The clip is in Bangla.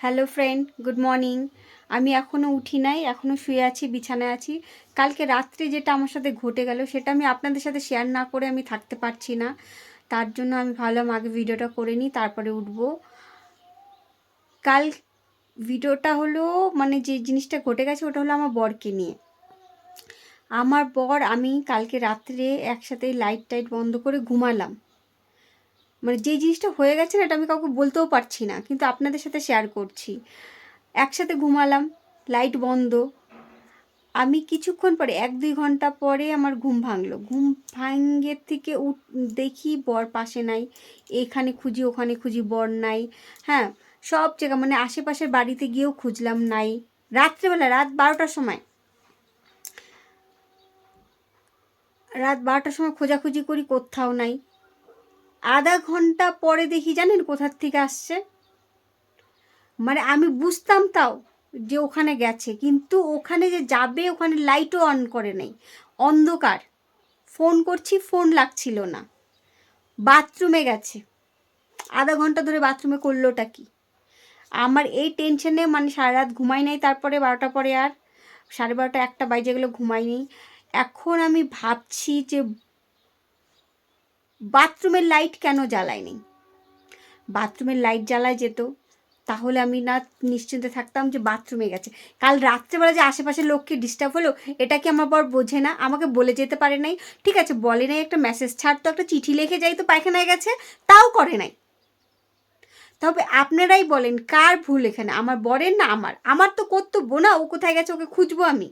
Hello friend, good morning. আমি এখনও উঠি নাই, এখনও শুয়ে আছি, বিছানায় আছি। কালকে রাত্রে যেটা আমার সাথে ঘটে গেল সেটা আমি আপনাদের সাথে শেয়ার না করে আমি থাকতে পারছি না। তার জন্য আমি ভাবলাম আগে ভিডিওটা করে নিই, তারপরে উঠবো। কাল ভিডিওটা হলো মানে যে জিনিসটা ঘটে গেছে ওটা হলো আমার বরকে নিয়ে। আমার বর আমি কালকে রাত্রে একসাথে লাইট টাইট বন্ধ করে ঘুমালাম। মানে যেই জিনিসটা হয়ে গেছে না এটা আমি কাউকে বলতেও পারছি না, কিন্তু আপনাদের সাথে শেয়ার করছি। একসাথে ঘুমালাম, লাইট বন্ধ। আমি কিছুক্ষণ পরে 1-2 ঘন্টা পরে আমার ঘুম ভাঙলো। ঘুম ভাঙের থেকে দেখি বর পাশে নাই। এখানে খুঁজি ওখানে খুঁজি, বর নাই। হ্যাঁ, সব জায়গা মানে আশেপাশের বাড়িতে গিয়েও খুঁজলাম, নাই। রাত্রেবেলা রাত 12টার সময় খোঁজাখুঁজি করি, কোথাও নাই। আধা ঘন্টা পরে দেখি জানেন কোথার থেকে আসছে। মানে আমি বুঝতাম তাও যে ওখানে গেছে, কিন্তু ওখানে যে যাবে ওখানে লাইটও অন করে নেই, অন্ধকার। ফোন করছি, ফোন লাগছিল না। বাথরুমে গেছে, আধা ঘন্টা ধরে বাথরুমে করলোটা কি। আমার এই টেনশনে মানে সারা রাত ঘুমাই নাই। তারপরে 12টা পরে আর 12:30 1টা বাজে গেলো, ঘুমাইনি। এখন আমি ভাবছি যে বাথরুমের লাইট কেন জ্বালায়নি। বাথরুমের লাইট জ্বালায় যেত, তাহলে আমি না নিশ্চিন্তে থাকতাম যে বাথরুমে গেছে। কাল রাত্রেবেলা যে আশেপাশের লোককে ডিস্টার্ব হলো, এটা কি আমার বর বোঝে না? আমাকে বলে যেতে পারে নাই? ঠিক আছে, বলে নাই, একটা মেসেজ ছাড়তো, একটা চিঠি লিখে যাই তো পায়খানায় গেছে, তাও করে নাই। তবে আপনারাই বলেন কার ভুল এখানে, আমার বরের না আমার? আমার তো কর্তব্য না, ও কোথায় গেছে ওকে খুঁজবো আমি।